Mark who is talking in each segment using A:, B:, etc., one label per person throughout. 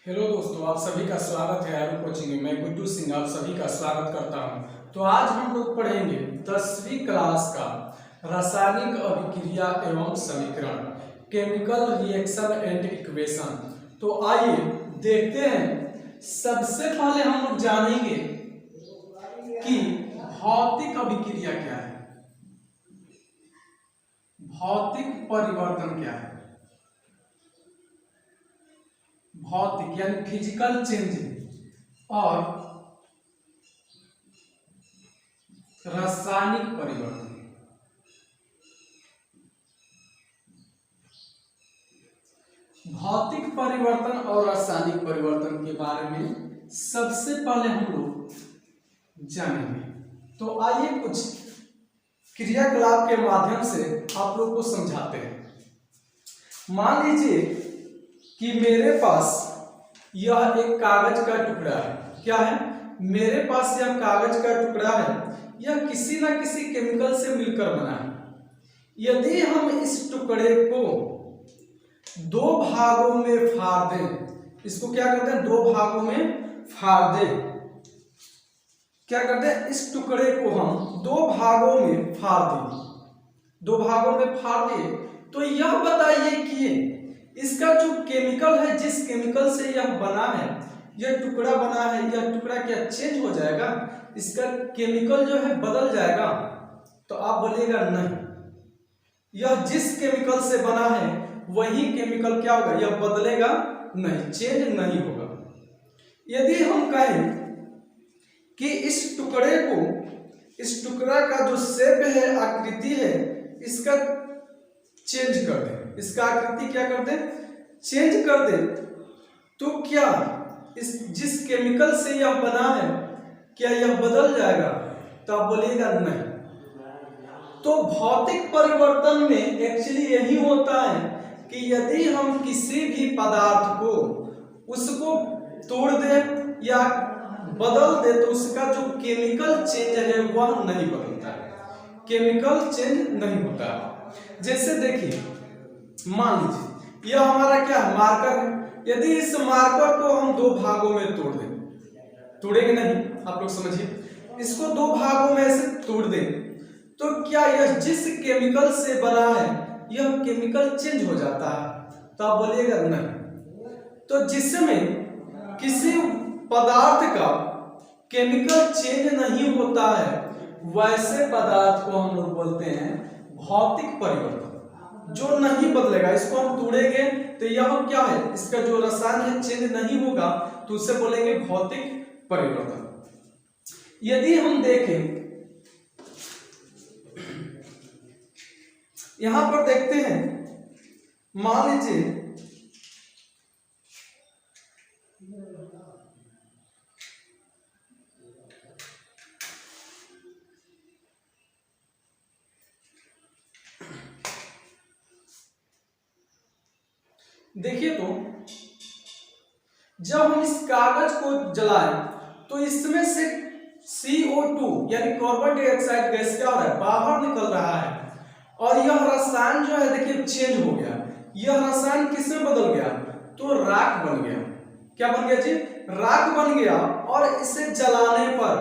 A: Hello दोस्तों, आप सभी का स्वागत है आरू कोचिंग में। मैं गुड्डू सिंह आप सभी का स्वागत करता हूं। तो आज हम लोग पढ़ेंगे 10वीं क्लास का रासायनिक अभिक्रिया एवं समीकरण, केमिकल रिएक्शन एंड इक्वेशन। तो आइए देखते हैं। सबसे पहले हम लोग जानेंगे कि भौतिक अभिक्रिया क्या है, भौतिक परिवर्तन क्या है। भौतिक यानी फिजिकल चेंजिंग और रासायनिक परिवर्तन। भौतिक परिवर्तन और रासायनिक परिवर्तन के बारे में सबसे पहले हम लोग जानेंगे। तो आइए कुछ क्रियाकलाप के माध्यम से आप लोग को समझाते हैं। मान लीजिए कि मेरे पास यह एक कागज का टुकड़ा है। क्या है? मेरे पास यह कागज का टुकड़ा है। यह किसी ना किसी केमिकल से मिलकर बना है। यदि हम इस टुकड़े को दो भागों में फाड़ दें, इसको क्या करते हैं, दो भागों में फाड़ दें। क्या करते हैं, इस टुकड़े को हम दो भागों में फाड़ दें, दो भागों में फाड़ दिए। तो यह बताइए कि इसका जो केमिकल है, जिस केमिकल से यह बना है, यह टुकड़ा बना है, यह टुकड़ा क्या चेंज हो जाएगा? इसका केमिकल जो है बदल जाएगा? तो आप बोलिएगा नहीं, यह जिस केमिकल से बना है वही केमिकल क्या होगा, यह बदलेगा नहीं, चेंज नहीं होगा। यदि हम कहें कि इस टुकड़े को, इस टुकड़ा का जो शेप है, आकृति है, इसका चेंज कर दे, इसका आकृति क्या कर दे, चेंज कर दे, तो क्या इस जिस केमिकल से यह बना है क्या यह बदल जाएगा? तो आप बोलिएगा नहीं। तो भौतिक परिवर्तन में एक्चुअली यही होता है कि यदि हम किसी भी पदार्थ को उसको तोड़ दें या बदल दे, तो उसका जो केमिकल चेंज है वह नहीं बदलता है, केमिकल चेंज नहीं होता है। जैसे देखिए, मान लीजिए यह हमारा क्या है, मार्कर है। यदि इस मार्कर को हम दो भागों में तोड़ दें, तोड़ेंगे नहीं, आप लोग समझिए, इसको दो भागों में ऐसे तोड़ दें, तो क्या यह जिस केमिकल से बना है यह केमिकल चेंज हो जाता है? तो आप बोलिएगा नहीं। तो जिसमें किसी पदार्थ का केमिकल चेंज नहीं होता है वैसे पदार्थ को हम लोग बोलते हैं भौतिक परिवर्तन, जो नहीं बदलेगा। इसको हम तोड़ेंगे तो यह क्या है, इसका जो रसायन है चेंज नहीं होगा, तो उसे बोलेंगे भौतिक परिवर्तन। यदि हम देखें, यहां पर देखते हैं, मान लीजिए देखिए, तो जब हम इस कागज को जलाएं तो इसमें से CO2 यानी कार्बन डाइऑक्साइड गैस क्या हो रहा है, बाहर निकल रहा है। और यह रसायन जो है देखिए चेंज हो गया। यह रसायन किसमें बदल गया? तो राख बन गया। क्या बन गया जी? राख बन गया। और इसे जलाने पर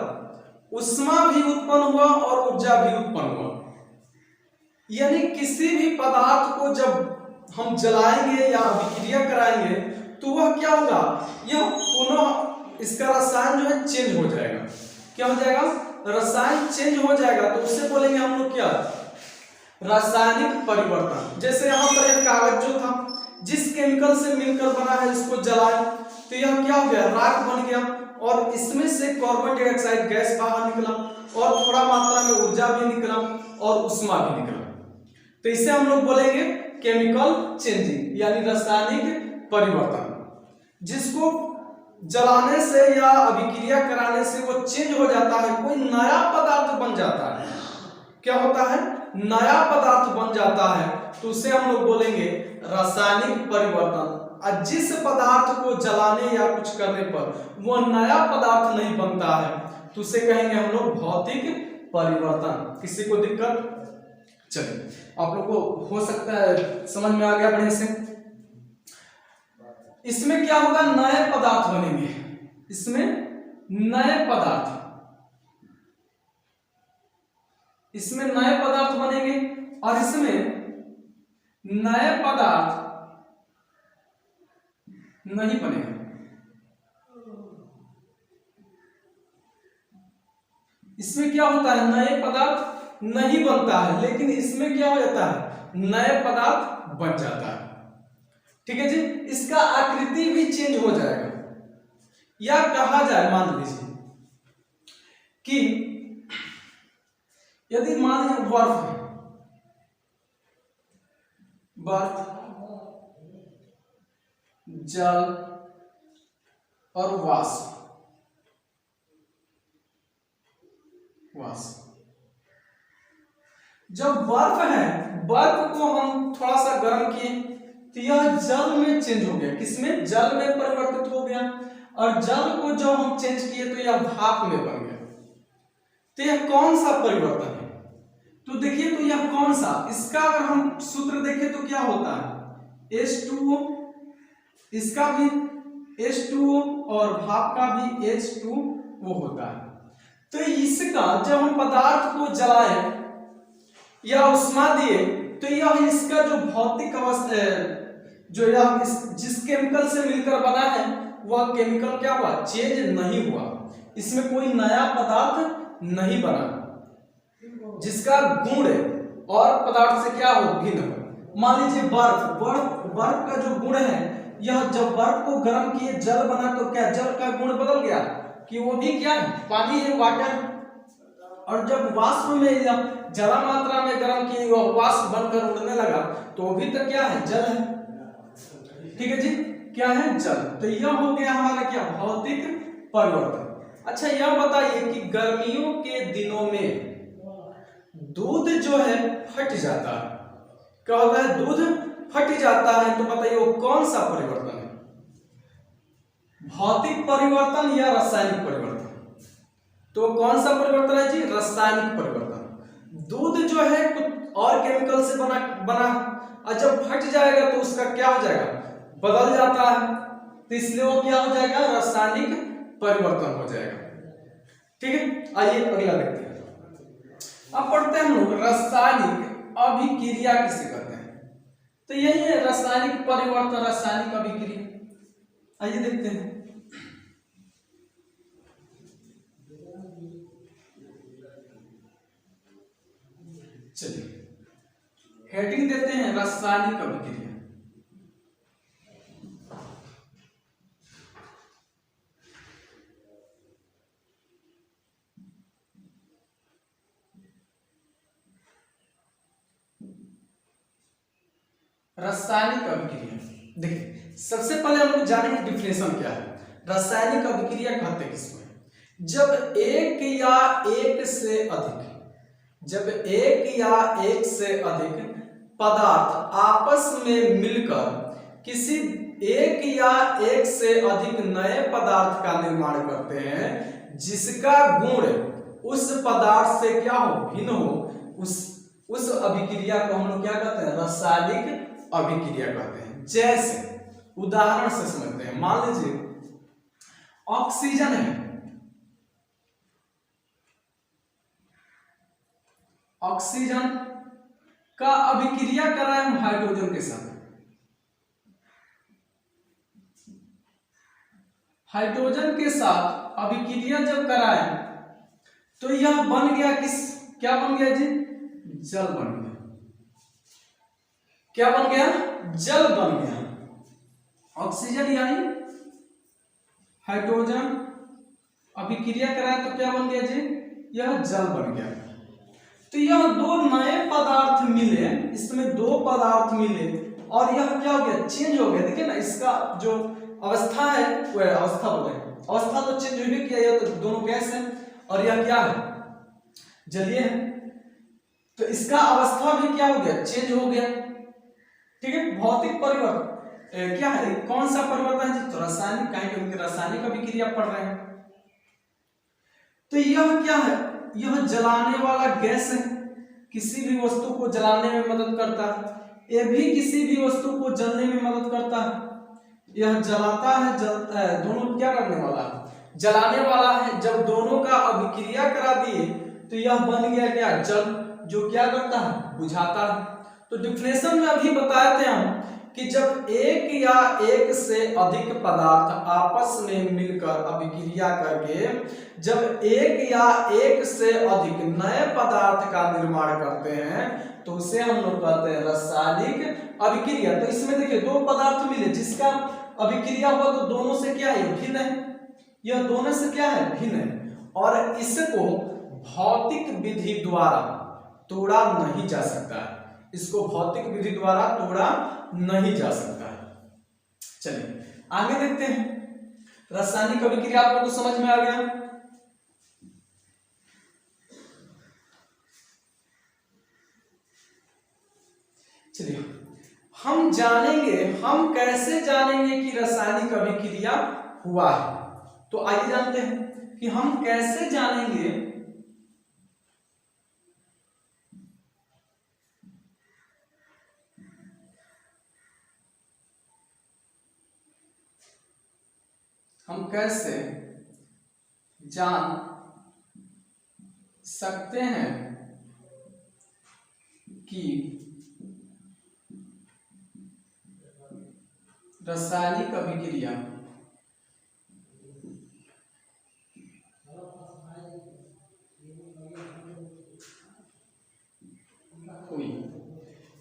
A: उष्मा भी उत्पन्न हुआ और ऊर्जा भी उत्पन्न हुआ। यानी किसी भी पदार्थ को जब हम जलाएंगे या अभिक्रिया कराएंगे तो वह क्या होगा, यह पुनः इसका रसायन जो है चेंज हो जाएगा। क्या हो जाएगा? रसायन चेंज हो जाएगा। तो उससे बोलेंगे हम लोग क्या, रासायनिक परिवर्तन। जैसे यहाँ पर एक कागज जो था, जिस केमिकल से मिलकर बना है, इसको जलाए तो यह क्या हो गया, राख बन गया। और इसमें से कार्बन डाइऑक्साइड गैस बाहर निकला और थोड़ा मात्रा में ऊर्जा भी निकला और उष्मा भी निकला। तो इसे हम लोग बोलेंगे केमिकल चेंजिंग यानी रासायनिक परिवर्तन। जिसको जलाने से या अभिक्रिया कराने से वो चेंज हो जाता है, कोई नया पदार्थ बन जाता है। क्या होता है? नया पदार्थ बन जाता है, तो उसे हम लोग बोलेंगे रासायनिक परिवर्तन। और जिस पदार्थ को जलाने या कुछ करने पर वो नया पदार्थ नहीं बनता है तो उसे कहेंगे हम लोग भौतिक परिवर्तन। किसी को दिक्कत? चलिए, आप लोग को हो सकता है समझ में आ गया बढ़िया से। इसमें क्या होगा, नए पदार्थ बनेंगे, इसमें नए पदार्थ, इसमें नए पदार्थ बनेंगे और इसमें नए पदार्थ नहीं बनेंगे। इसमें क्या होता है, नए पदार्थ नहीं बनता है, लेकिन इसमें क्या हो जाता है, नए पदार्थ बन जाता है। ठीक है जी, इसका आकृति भी चेंज हो जाएगा। या कहा जाए, मान लीजिए कि यदि मान लीजिए बर्फ है, बर्फ, जल और वाष्प, जब बर्फ है, बर्फ को हम थोड़ा सा गर्म किए तो यह जल में चेंज हो गया, किसमें, जल में परिवर्तित हो गया, और जल को जब हम चेंज किए तो यह भाप में बन गया। तो यह कौन सा परिवर्तन है, तो देखिए, तो यह कौन सा, इसका अगर हम सूत्र देखें तो क्या होता है, H2O, इसका भी H2O और भाप का भी H2O होता है। तो इसका जब हम पदार्थ को जलाए या उष्मा दिए तो यह इसका जो भौतिक अवस्था, जो यह जिस केमिकल से मिलकर बना है वह केमिकल क्या हुआ, चेंज नहीं हुआ, इसमें कोई नया पदार्थ नहीं बना, जिसका गुण और पदार्थ से क्या हो, भिन्न हो। मान लीजिए बर्फ का जो गुण है, यह जब बर्फ को गर्म किए जल बना तो क्या जल का गुण बदल गया, कि वो भी क्या है, पानी है, वाटर। और जब वाष्प में ज्यादा मात्रा में गर्म किए वह वाष्प बनकर उड़ने लगा तो वो भी तो क्या है, जल है। ठीक है जी, क्या है, जल। तो यह हो गया हमारा क्या, भौतिक परिवर्तन। अच्छा, यह बताइए कि गर्मियों के दिनों में दूध जो है फट जाता है, क्या होता है, दूध फट जाता है, तो बताइए वो कौन सा परिवर्तन है, भौतिक परिवर्तन या रासायनिक परिवर्तन। तो कौन सा परिवर्तन है जी, रासायनिक परिवर्तन। दूध जो है कुछ और केमिकल से बना और जब फट जाएगा तो उसका क्या हो जाएगा, बदल जाता है, तो इसलिए वो क्या हो जाएगा, रासायनिक परिवर्तन हो जाएगा। ठीक है, आइए अगला देखते हैं। अब पढ़ते हैं हम लोग रासायनिक अभिक्रिया किसे कहते हैं। तो यही है रासायनिक परिवर्तन, रासायनिक अभिक्रिया। आइए देखते हैं। चलिए हेडिंग देते हैं रासायनिक अभिक्रिया। रासायनिक अभिक्रिया, देखिए सबसे पहले हम लोग जानेंगे डिफिनेशन क्या है। रासायनिक अभिक्रिया कहते हैं किसको, जब एक या एक से अधिक, जब एक या एक से अधिक पदार्थ आपस में मिलकर किसी एक या एक से अधिक नए पदार्थ का निर्माण करते हैं, जिसका गुण उस पदार्थ से क्या हो, भिन्न हो, उस अभिक्रिया को हम लोग क्या कहते हैं, रासायनिक अभिक्रिया कहते हैं। जैसे उदाहरण से समझते हैं, मान लीजिए ऑक्सीजन है, ऑक्सीजन का अभिक्रिया कराएं हम हाइड्रोजन के साथ, हाइड्रोजन के साथ अभिक्रिया जब कराएं तो यह बन गया क्या बन गया जी, जल बन गया। क्या बन गया, जल बन गया। ऑक्सीजन यानी हाइड्रोजन अभिक्रिया कराएं तो क्या बन गया जी, यह जल बन गया। तो यह दो नए पदार्थ मिले, इसमें दो पदार्थ मिले और यह क्या हो गया, चेंज हो गया। देखिए ना, इसका जो अवस्था है वो अवस्था बोले, अवस्था तो चेंज हो किया, यह तो दोनों गैस है और यह क्या है, जलीय है। तो इसका अवस्था भी क्या हो गया, चेंज हो गया। ठीक है, भौतिक परिवर्तन क्या है, कौन सा परिवर्तन है, तो रासायनिक, कहीं रासायनिक अभिक्रिया पढ़ रहे हैं। तो यह क्या है, यह जलाने वाला गैस है, किसी भी वस्तु को जलाने में मदद करता है। यह भी किसी भी वस्तु को जलने में मदद करता है। यह जलाता है, दोनों क्या करने वाला है, जलाने वाला है। जब दोनों का अभिक्रिया करा दिए तो यह बन गया क्या, जल, जो क्या करता है, बुझाता है। तो डिफिनेशन में अभी बताए थे हम कि जब एक या एक से अधिक पदार्थ आपस में मिलकर अभिक्रिया करके जब एक या एक से अधिक नए पदार्थ का निर्माण करते हैं तो उसे हम लोग कहते हैं रासायनिक अभिक्रिया। तो इसमें देखिए दो पदार्थ मिले जिसका अभिक्रिया हुआ तो दोनों से क्या है, भिन्न है, यह दोनों से क्या है, भिन्न है, और इसको भौतिक विधि द्वारा तोड़ा नहीं जा सकता है, इसको भौतिक विधि द्वारा तोड़ा नहीं जा सकता है। चलिए आगे देखते हैं। रासायनिक अभिक्रिया आप लोगों को समझ में आ गया। चलिए हम जानेंगे, हम कैसे जानेंगे कि रासायनिक अभिक्रिया हुआ है। तो आइए जानते हैं कि हम कैसे जानेंगे हम कैसे जान सकते हैं कि रासायनिक अभिक्रिया हुई।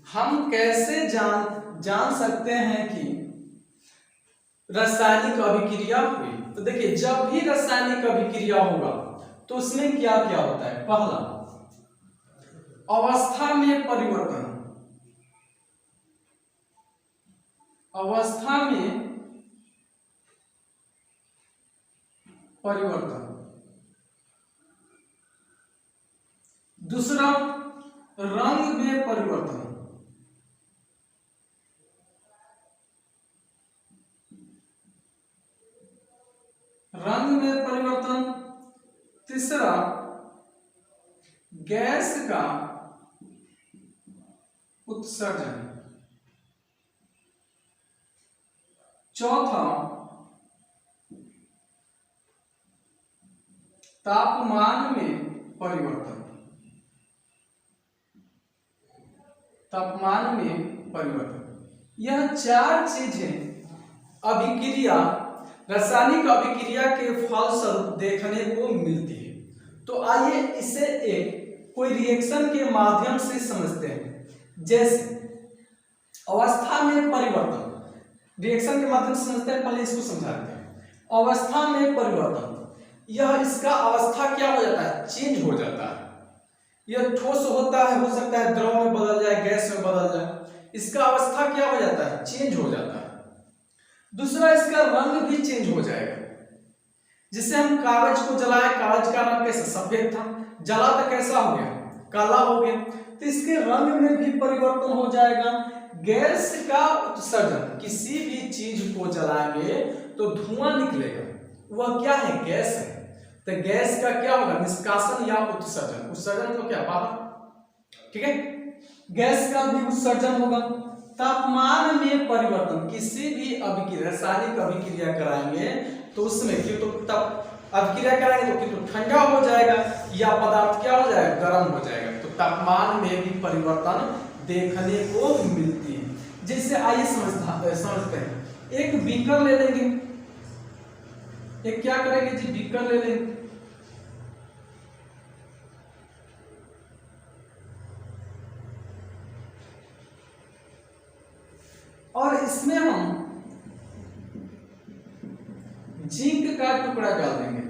A: हम कैसे जान सकते हैं कि रासायनिक अभिक्रिया हुई। तो देखिए जब भी रासायनिक अभिक्रिया होगा तो उसमें क्या क्या होता है, पहला अवस्था में परिवर्तन, अवस्था में परिवर्तन, दूसरा रंग में परिवर्तन, रंग में परिवर्तन, तीसरा गैस का उत्सर्जन, चौथा तापमान में परिवर्तन, तापमान में परिवर्तन। यह चार चीजें अभिक्रिया, रासायनिक अभिक्रिया के फलस्वरूप देखने को मिलती है। तो आइए इसे एक कोई रिएक्शन के माध्यम से समझते हैं। जैसे अवस्था में परिवर्तन, रिएक्शन के माध्यम से समझते हैं, पहले इसको समझाते हैं। अवस्था में परिवर्तन, यह इसका अवस्था क्या हो जाता है, चेंज हो जाता है। यह ठोस होता है, हो सकता है द्रव में बदल जाए, गैस में बदल जाए, इसका अवस्था क्या हो जाता है, चेंज हो जाता है। दूसरा इसका रंग भी चेंज हो जाएगा। जिससे हम कागज को जलाए, कागज का रंग कैसा सफेद था, जला तो कैसा हो गया, काला हो गया, तो इसके रंग में भी परिवर्तन हो जाएगा। गैस का उत्सर्जन, किसी भी चीज को जलाएंगे तो धुआं निकलेगा, वह क्या है, गैस है। तो गैस का क्या होगा, निष्कासन या उत्सर्जन, उत्सर्जन तो क्या बाहर, ठीक है, गैस का भी उत्सर्जन होगा। तापमान में परिवर्तन, किसी भी अभिक्रिया, रासायनिक अभिक्रिया कराएंगे तो उसमें कि तो तब अभिक्रिया कराएंगे तो कि तो ठंडा हो जाएगा या पदार्थ क्या हो जाएगा, गर्म हो जाएगा। तो तापमान में भी परिवर्तन देखने को मिलती है। जैसे आइए समझते हैं। एक बीकर ले लेंगे, एक क्या करेंगे जी, बीकर ले लेंगे, और इसमें हम जिंक का टुकड़ा डाल देंगे,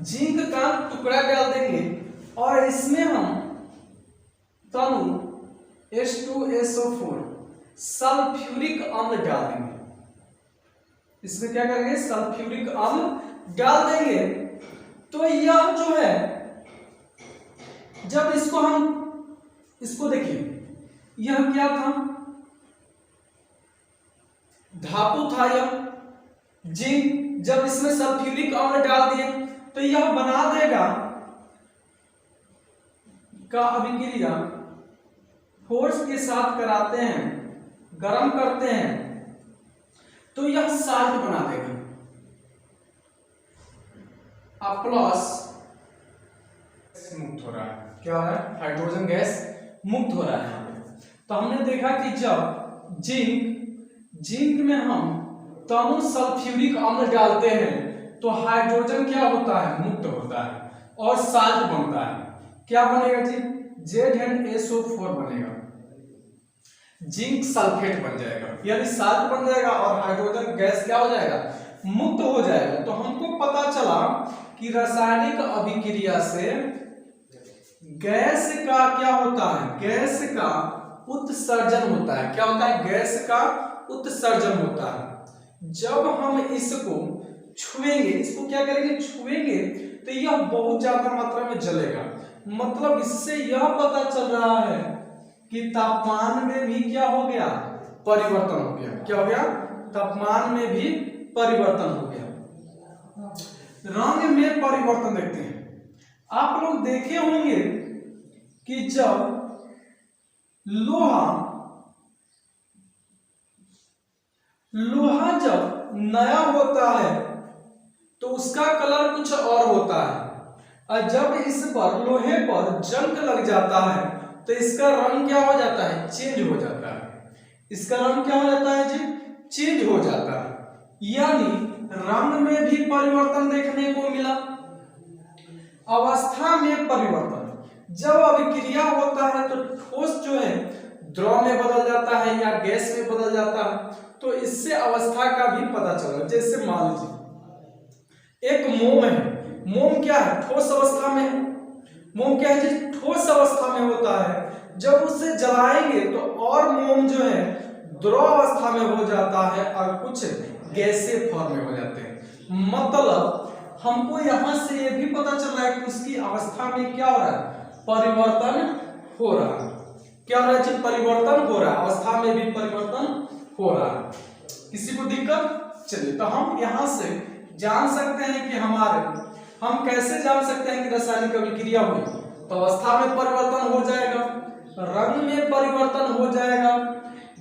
A: जिंक का टुकड़ा डाल देंगे, और इसमें हम तनु H2SO4 सल्फ्यूरिक अम्ल डाल देंगे। इसमें क्या करेंगे, सल्फ्यूरिक अम्ल डाल देंगे। तो यह जो है, जब इसको देखिए, यह क्या था, धातु था यह जिंक। जब इसमें सल्फ्यूरिक अम्ल डाल दिए तो यह बना देगा का अभिक्रिया फोर्स के साथ कराते हैं, गर्म करते हैं तो यह साल्ट बना देगा। अब प्लस मुक्त हो रहा है, क्या हो रहा है, हाइड्रोजन गैस मुक्त हो रहा है यहाँ पे। तो हमने देखा कि जब जिंक में हम तमु सल्फ्यूरिक अम्ल डालते हैं तो हाइड्रोजन क्या होता है, मुक्त होता है और साल्ट बनता है। क्या बनेगा जी, ZnSO4 बनेगा, जिंक सल्फेट बन जाएगा, यानी साल्ट बन जाएगा और हाइड्रोजन गैस क्या हो जाएगा, मुक्त हो जाएगा। तो हमको पता चला कि रासायनिक अभिक्रिया से गैस का क्या होता है, गैस का उत्सर्जन होता है। क्या होता है, गैस का उत्सर्जन होता है। जब हम इसको छुएंगे, इसको क्या करेंगे, छुएंगे, तो यह बहुत ज्यादा मात्रा में जलेगा। मतलब इससे यह पता चल रहा है कि तापमान में भी क्या हो गया, परिवर्तन हो गया। क्या हो गया, तापमान में भी परिवर्तन हो गया। रंग में परिवर्तन देखते हैं। आप लोग देखे होंगे कि जब लोहा जब नया होता है तो उसका कलर कुछ और होता है, और जब इस पर लोहे पर जंग लग जाता है तो इसका रंग क्या हो जाता है, चेंज हो जाता है। इसका रंग क्या हो जाता है जी, चेंज हो जाता है। यानी रंग में भी परिवर्तन देखने को मिला। अवस्था में परिवर्तन, जब अभिक्रिया होता है तो ठोस जो है द्रव में बदल जाता है या गैस में बदल जाता है, तो इससे अवस्था का भी पता चला। जैसे मान लीजिए एक मोम है, मोम क्या है, ठोस अवस्था में है। मोम क्या है जी, ठोस अवस्था में होता है। जब उसे जलाएंगे तो और मोम जो है द्रव अवस्था में हो जाता है और कुछ गैसीय फॉर्म में हो जाते हैं। मतलब हमको यहां से ये भी पता चल रहा है कि उसकी अवस्था में क्या हो रहा है, परिवर्तन हो रहा है। क्या हो रहा है, परिवर्तन हो रहा है, अवस्था में भी परिवर्तन हो रहा है। किसी को दिक्कत, चलिए तो हम यहां से जान सकते हैं कि हम कैसे जान सकते हैं कि रासायनिक अभिक्रिया हुई, तो अवस्था में परिवर्तन हो जाएगा, रंग में परिवर्तन हो जाएगा,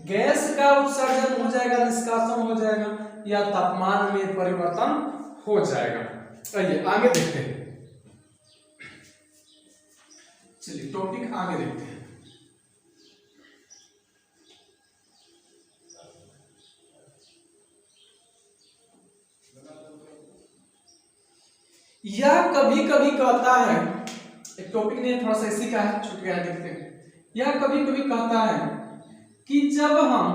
A: गैस का उत्सर्जन हो जाएगा, निष्कासन हो जाएगा, या तापमान में परिवर्तन हो जाएगा। आइए आगे देखते हैं, चलिए टॉपिक आगे देखते हैं। यह कभी कभी कहता है, एक टॉपिक नहीं थोड़ा सा इसी का है, छूट गया, देखते हैं। यह कभी कभी कहता है कि जब हम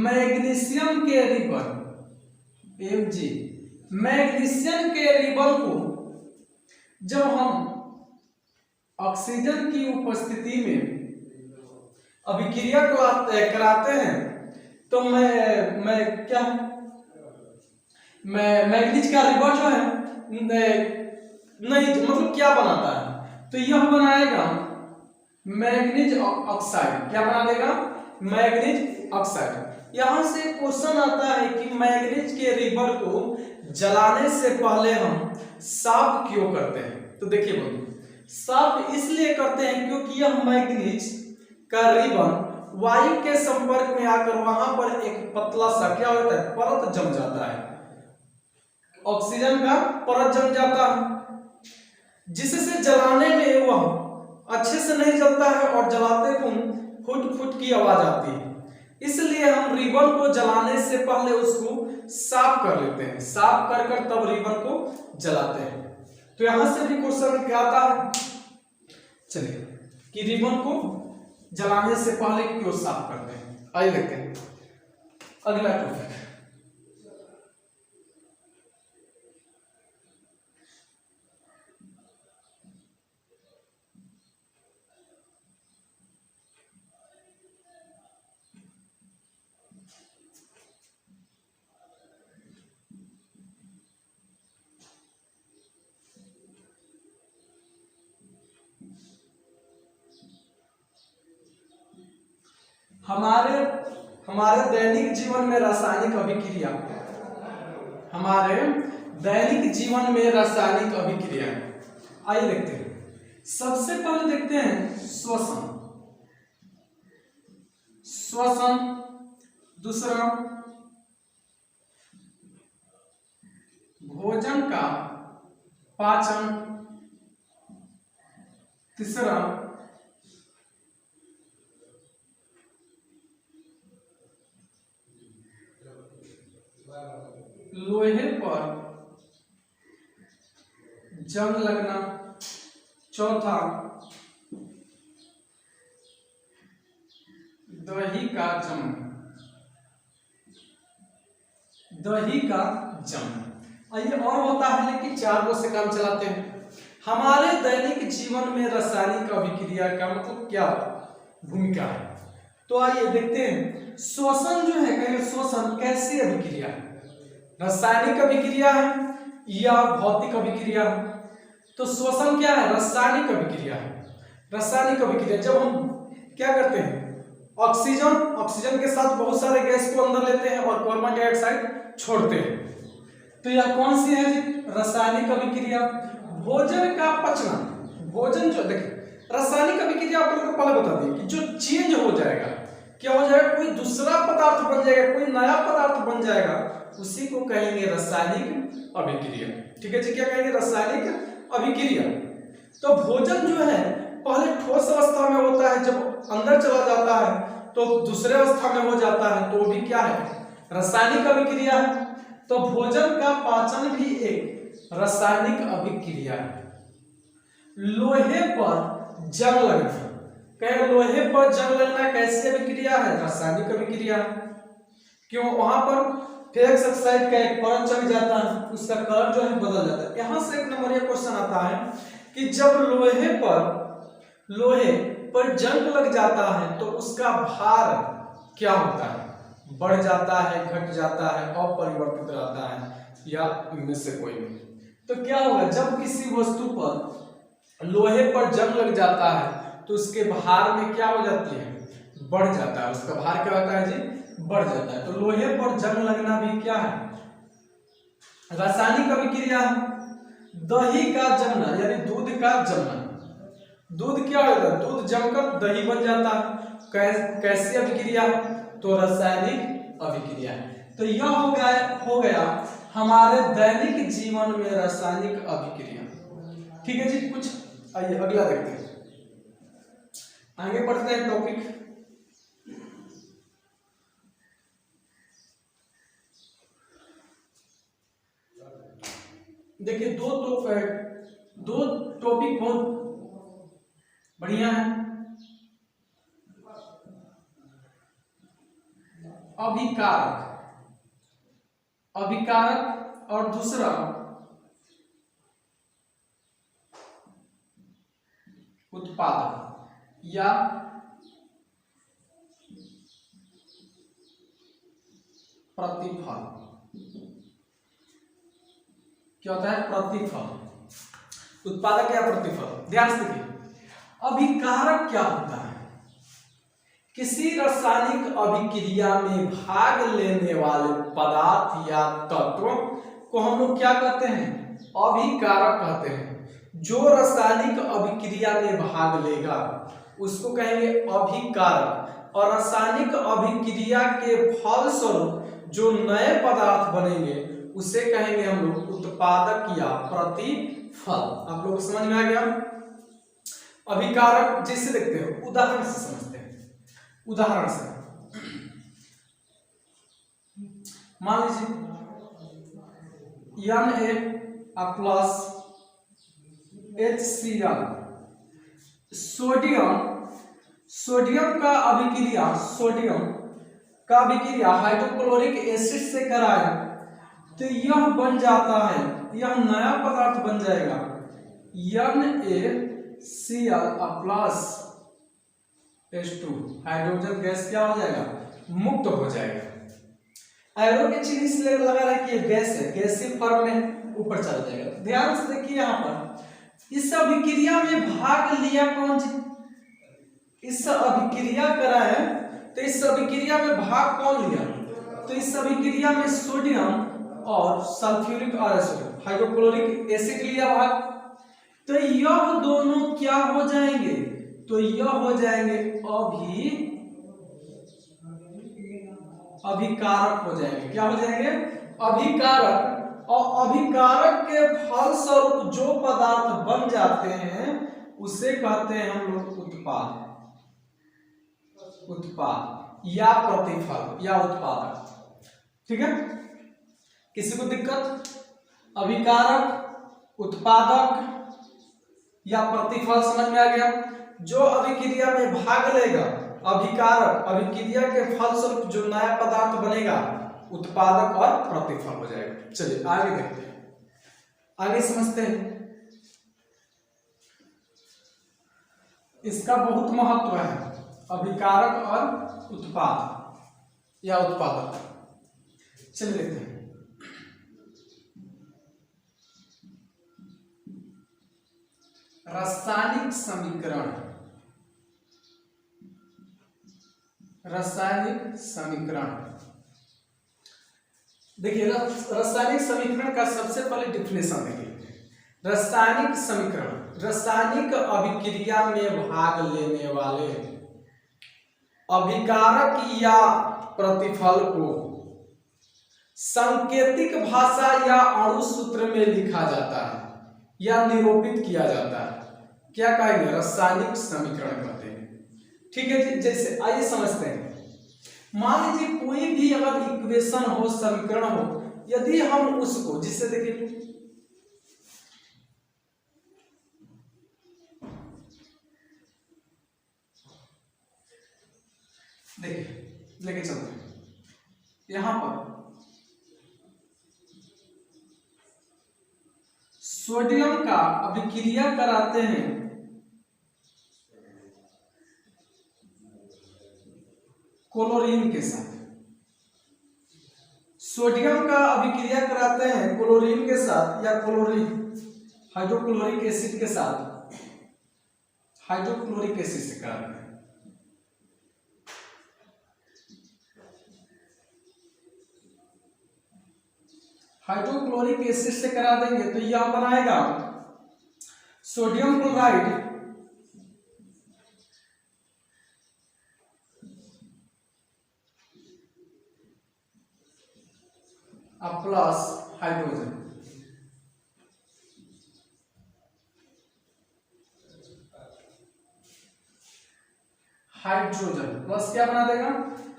A: मैग्नीशियम के रिबन Mg, मैग्नीशियम के रिबन को जब हम ऑक्सीजन की उपस्थिति में अभिक्रिया कराते हैं तो मैं क्या, मैग्नीज का रिबन जो है नहीं, मतलब क्या बनाता है, तो यह बनाएगा मैग्नीज ऑक्साइड। क्या बना देगा, मैग्नीज ऑक्साइड। यहां से क्वेश्चन आता है कि मैग्नीज के रिबन को जलाने से पहले हम साफ क्यों करते हैं। तो देखिए बंधु, साफ इसलिए करते हैं क्योंकि यह मैग्नीज का रिबन वायु के संपर्क में आकर वहां पर एक पतला सा क्या होता है, परत जम जाता है, ऑक्सीजन का परत जम जाता है, जिससे जलाने में वह अच्छे से नहीं जलता है और जलाते फुट फुट की आवाज आती है। इसलिए हम रिबन को जलाने से पहले उसको साफ कर लेते हैं, साफ कर कर तब रिबन को जलाते हैं। तो यहां से भी क्वेश्चन क्या आता है, चलिए कि रिबन को जलाने से पहले क्यों साफ करते हैं। आइए देखते हैं अगला टॉपिक। हमारे दैनिक जीवन में रासायनिक अभिक्रिया, हमारे दैनिक जीवन में रासायनिक अभिक्रिया, आइए देखते हैं। सबसे पहले देखते हैं श्वसन, दूसरा भोजन का पाचन, तीसरा लोहे पर जंग लगना, चौथा दही का जमना, दही का जमना। ये और होता है लेकिन 4 को से काम चलाते हैं। हमारे दैनिक जीवन में रासायनिक अभिक्रिया का मतलब क्या भूमिका है, तो आइए देखते हैं। श्वसन जो है, कहेंगे श्वसन कैसी अभिक्रिया है, रासायनिक अभिक्रिया है या भौतिक अभिक्रिया है? तो श्वसन क्या है, रासायनिक अभिक्रिया है। रासायनिक अभिक्रिया जब हम क्या करते हैं, ऑक्सीजन के साथ बहुत सारे गैस को अंदर लेते हैं और कार्बन डाइऑक्साइड छोड़ते हैं, तो यह कौन सी है जी, रासायनिक अभिक्रिया। भोजन का पचना, भोजन जो देखिए रासायनिक अभिक्रिया आप लोगों को पहले बता दी कि जो चेंज हो जाएगा, क्या हो जाएगा, कोई दूसरा पदार्थ बन जाएगा, कोई नया पदार्थ बन जाएगा, उसी को कहेंगे रासायनिक अभिक्रिया। ठीक है जी, क्या कहेंगे, रासायनिक अभिक्रिया। तो भोजन जो है पहले ठोस अवस्था में होता है, जब अंदर चला जाता है तो दूसरे अवस्था में हो जाता है, तो भी क्या है, रासायनिक अभिक्रिया है। तो भोजन का पाचन भी एक रासायनिक अभिक्रिया है। लोहे पर जंग लगना, कहे लोहे पर जंग लगना कैसी अभिक्रिया है, रासायनिक अभिक्रिया। क्यों, वहां पर फेरस ऑक्साइड का एक परत चढ़ जाता है, उसका कलर जो है बदल जाता है। यहां से 1 नंबर ये क्वेश्चन आता है कि जब लोहे पर जंग लग जाता है तो उसका भार क्या होता है, बढ़ जाता है, घट जाता है, अपरिवर्तित रहता है, या इनमें से कोई नहीं। तो क्या होगा, जब किसी वस्तु पर लोहे पर जंग लग जाता है तो उसके भार में क्या हो जाती है, बढ़ जाता है, उसका भार क्या होता है जी, बढ़ जाता है। तो लोहे पर जंग लगना भी क्या है, रासायनिक अभिक्रिया है। दही का जमना यानी दूध का जमना, दूध क्या होगा, दूध जमकर दही बन जाता है, कैसी अभिक्रिया है, तो रासायनिक अभिक्रिया है। तो यह हो गया हमारे दैनिक जीवन में रासायनिक अभिक्रिया। ठीक है जी, कुछ आइए अगला देखते हैं, आगे बढ़ते हैं टॉपिक। देखिए दो टॉपिक बहुत बढ़िया है। अभिकारक और दूसरा उत्पादक या प्रतिफल। क्या होता है, प्रतिफल, उत्पादक या प्रतिफल। ध्यान से देखिए, अभिकारक क्या होता है, किसी रासायनिक अभिक्रिया में भाग लेने वाले पदार्थ या तत्व को हम लोग क्या कहते हैं, अभिकारक कहते हैं। जो रासायनिक अभिक्रिया में भाग लेगा उसको कहेंगे अभिकारक, और रासायनिक अभिक्रिया के फलस्वरूप जो नए पदार्थ बनेंगे उसे कहेंगे हम लोग उत्पादक या प्रतिफल। आप लोग समझ में आ गया। अभिकारक जैसे देखते हो, उदाहरण से समझते हैं। उदाहरण से मान लीजिए Na+ HCl, सोडियम का अभिक्रिया हाइड्रोक्लोरिक एसिड से कराए तो यह बन जाता है, यह नया पदार्थ बन जाएगा NaCl+H2। हाइड्रोजन गैस क्या हो जाएगा, मुक्त हो जाएगा। एरो के चिन्ह इसलिए लगा रहा है कि ये गैस है, गैसीय फॉर्म में ऊपर चला जाएगा। ध्यान से देखिए, यहाँ पर इस अभिक्रिया में भाग लिया कौन जी, इस अभिक्रिया कराए तो इस अभिक्रिया में भाग कौन लिया, तो इस अभिक्रिया में सोडियम और सल्फ्यूरिक एसिड हाइड्रोक्लोरिक एसिड लिया भाग। तो यह दोनों क्या हो जाएंगे, तो यह हो जाएंगे अभिकारक हो जाएंगे। क्या हो जाएंगे, अभिकारक। और अभिकारक के फलस्वरूप जो पदार्थ बन जाते हैं उसे कहते हैं हम लोग उत्पाद, उत्पाद या प्रतिफल या उत्पादक। ठीक है, किसी को दिक्कत? अभिकारक, उत्पादक या प्रतिफल समझ में आ गया? जो अभिक्रिया में भाग लेगा, अभिकारक, अभिक्रिया के फलस्वरूप जो नया पदार्थ बनेगा, उत्पादक और प्रतिफल हो जाएगा। चलिए आगे देखते हैं, आगे समझते हैं। इसका बहुत महत्व है, अभिकारक और उत्पाद या उत्पादक। चलिए देखते हैं। रासायनिक समीकरण, रासायनिक समीकरण। देखिए रासायनिक समीकरण का सबसे पहले डिफिनेशन देखिए। रासायनिक समीकरण, रासायनिक अभिक्रिया में भाग लेने वाले अभिकारक या प्रतिफल को सांकेतिक भाषा या अणु सूत्र में लिखा जाता है या निरूपित किया जाता है। क्या कहेंगे? रासायनिक समीकरण कहते हैं। ठीक है जी, जैसे आइए समझते हैं। मान लीजिए कोई भी अगर इक्वेशन हो, समीकरण हो, यदि हम उसको, जिससे देखिए लेके चलते हैं। यहां पर सोडियम का अभिक्रिया कराते हैं क्लोरीन के साथ, सोडियम का अभिक्रिया कराते हैं क्लोरीन के साथ या क्लोरीन हाइड्रोक्लोरिक एसिड के साथ, हाइड्रोक्लोरिक एसिड से कराते हैं। हाइड्रोक्लोरिक एसिड से करा देंगे तो यह बनाएगा sodium chloride plus hydrogen. Hydrogen plus क्या बना देगा?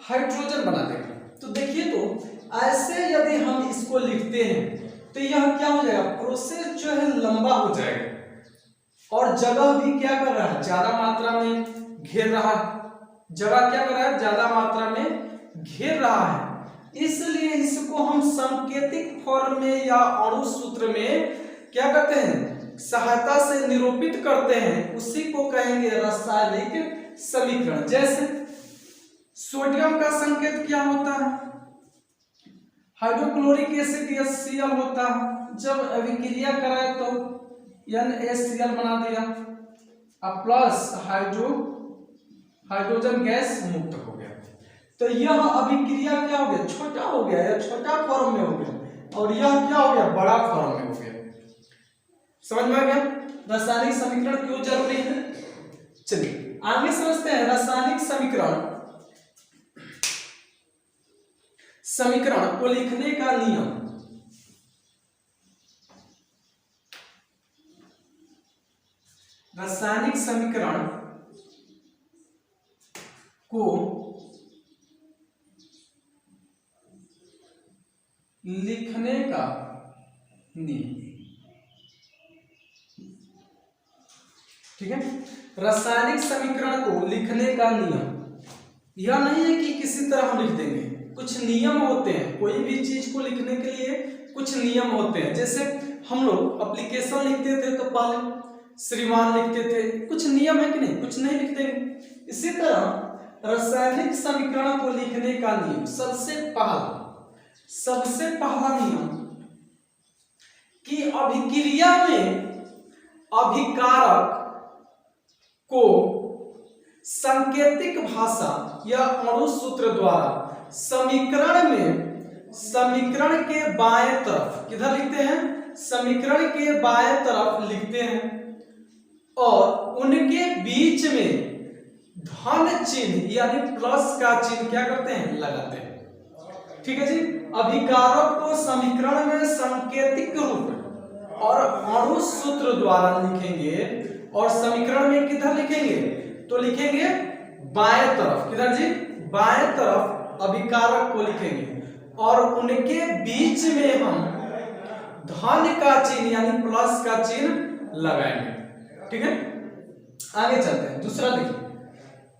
A: हाइड्रोजन बना देगा। तो देखिए, तो ऐसे यदि हम इसको लिखते हैं तो यह क्या हो जाएगा? प्रोसेस जो है लंबा हो जाएगा और जगह भी क्या कर रहा है? ज्यादा मात्रा में घेर रहा है। जगह क्या कर रहा है? ज्यादा मात्रा में घेर रहा है। इसलिए इसको हम सांकेतिक फॉर्म में या अणु सूत्र में क्या करते हैं? सहायता से निरूपित करते हैं। उसी को कहेंगे रासायनिक समीकरण। जैसे सोडियम का संकेत क्या होता है? हाइड्रोक्लोरिक एसिड HCl होता है। जब अभिक्रिया कराए तो NaCl बना दिया, अब प्लस हाइड्रोजन गैस मुक्त हो गया। तो यह अभिक्रिया क्या हो गया? छोटा हो गया, या छोटा फॉर्म में हो गया, और यह क्या हो गया? बड़ा फॉर्म में हो गया। समझ में आ गया रासायनिक समीकरण क्यों जरूरी है? चलिए आगे समझते हैं रासायनिक समीकरण। समीकरण को लिखने का नियम। रासायनिक समीकरण को लिखने का नियम। ठीक है, रासायनिक समीकरण को लिखने का नियम यह नहीं है कि किसी तरह हम लिख देंगे। कुछ नियम होते हैं, कोई भी चीज को लिखने के लिए कुछ नियम होते हैं। जैसे हम लोग एप्लीकेशन लिखते थे तो पहले श्रीमान लिखते थे, कुछ नियम है कि नहीं? कुछ नहीं लिखते। इसी तरह रासायनिक समीकरण को लिखने का नियम, सबसे पहला नियम कि अभिक्रिया में अभिकारक को सांकेतिक भाषा या अणु सूत्र द्वारा समीकरण के बाएं तरफ, किधर लिखते हैं? समीकरण के बाएं तरफ लिखते हैं और उनके बीच में धन चिन्ह यानी प्लस का चिन्ह क्या करते हैं? लगाते हैं। ठीक है जी। अभिकारक को समीकरण में सांकेतिक रूप और अणु सूत्र द्वारा लिखेंगे, और समीकरण में किधर लिखेंगे, तो लिखेंगे बाएं तरफ। किधर जी, बाएं तरफ अभिकारक को लिखेंगे, और उनके बीच में हम धन का चिन्ह यानी प्लस का चिन्ह लगाएंगे। ठीक है, आगे चलते हैं। दूसरा देखिए,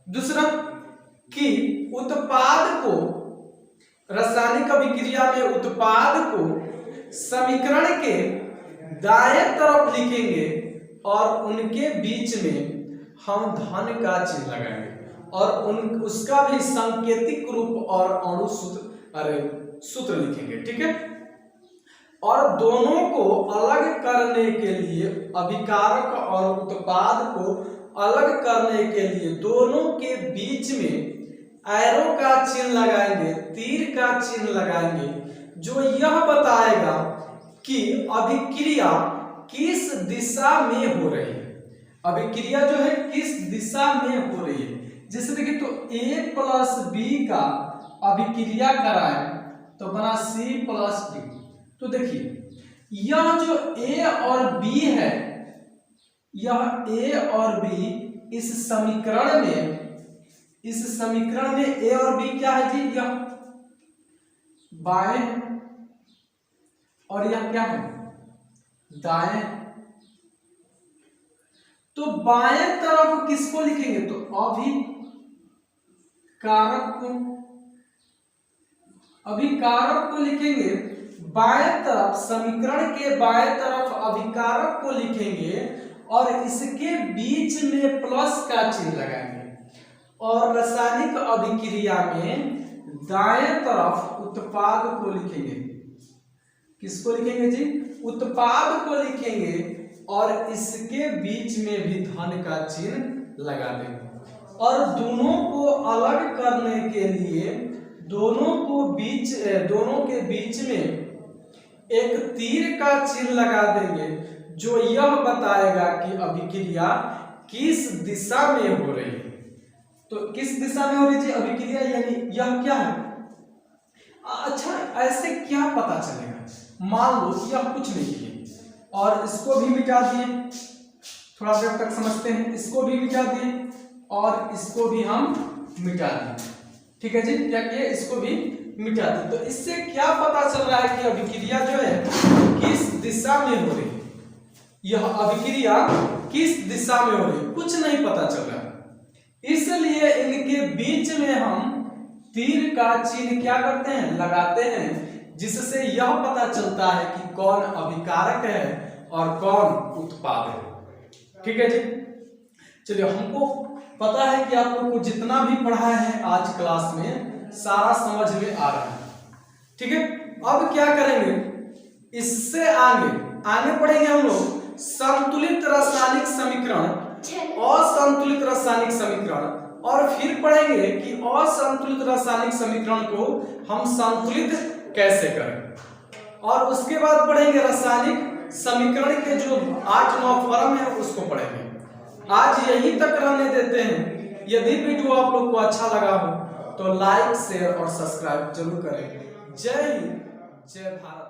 A: दूसरा कि उत्पाद को रासायनिक अभिक्रिया में उत्पाद को समीकरण के दाएं तरफ लिखेंगे और उनके बीच में हम धन का चिन्ह लगाएंगे, और उसका भी सांकेतिक रूप और अणु सूत्र लिखेंगे। ठीक है, और दोनों को अलग करने के लिए, अभिकारक और उत्पाद को अलग करने के लिए दोनों के बीच में एरो का चिन्ह लगाएंगे, तीर का चिन्ह लगाएंगे, जो यह बताएगा कि अभिक्रिया किस दिशा में हो रही है। अभिक्रिया जो है किस दिशा में हो रही है। जैसे देखिए, तो A प्लस बी का अभिक्रिया कराएं तो बना C प्लस D। तो देखिए, यह जो A और B है, यह A और B इस समीकरण में A और B क्या है जी, यह बाएं और यह क्या है, दाएं। तो बाएं तरफ किसको लिखेंगे, तो अभिकारक को लिखेंगे बाएं तरफ, समीकरण के बाएं तरफ अभिकारक को लिखेंगे और इसके बीच में प्लस का चिन्ह लगाएंगे, और रासायनिक अभिक्रिया में दाएं तरफ उत्पाद को लिखेंगे। किसको लिखेंगे जी, उत्पाद को लिखेंगे, और इसके बीच में भी धन का चिन्ह लगा देंगे, और दोनों को अलग करने के लिए दोनों के बीच में एक तीर का चिन्ह लगा देंगे, जो यह बताएगा कि अभिक्रिया किस दिशा में हो रही है। तो किस दिशा में हो रही है अभिक्रिया, यानी यह क्या है। अच्छा, ऐसे क्या पता चलेगा, मान लो यह कुछ नहीं है और इसको भी मिटा दिए, थोड़ा देर तक समझते हैं, इसको भी मिटा दिए और इसको भी हम मिटा दिए। ठीक है जी, क्या किए, इसको भी मिटा दिए। तो इससे क्या पता चल रहा है कि अभिक्रिया जो है किस दिशा में हो रही है, यह अभिक्रिया किस दिशा में हो रही है, कुछ नहीं पता चल रहा है। इसलिए इनके बीच में हम तीर का चिन्ह क्या करते हैं, लगाते हैं, जिससे यह पता चलता है कि कौन अभिकारक है और कौन उत्पाद है। ठीक है जी, चलिए, हमको पता है कि आप लोग को जितना भी पढ़ा है आज क्लास में सारा समझ में आ रहा है। ठीक है, अब क्या करेंगे, इससे आगे पढ़ेंगे हम लोग संतुलित रासायनिक समीकरण, असंतुलित रासायनिक समीकरण, और फिर पढ़ेंगे कि असंतुलित रासायनिक समीकरण को हम संतुलित कैसे करें, और उसके बाद पढ़ेंगे रासायनिक समीकरण के जो 8-9 फॉर्म है उसको पढ़ेंगे। आज यहीं तक रहने देते हैं। यदि वीडियो आप लोग को अच्छा लगा हो तो लाइक, शेयर और सब्सक्राइब जरूर करें। जय हिंद, जय भारत।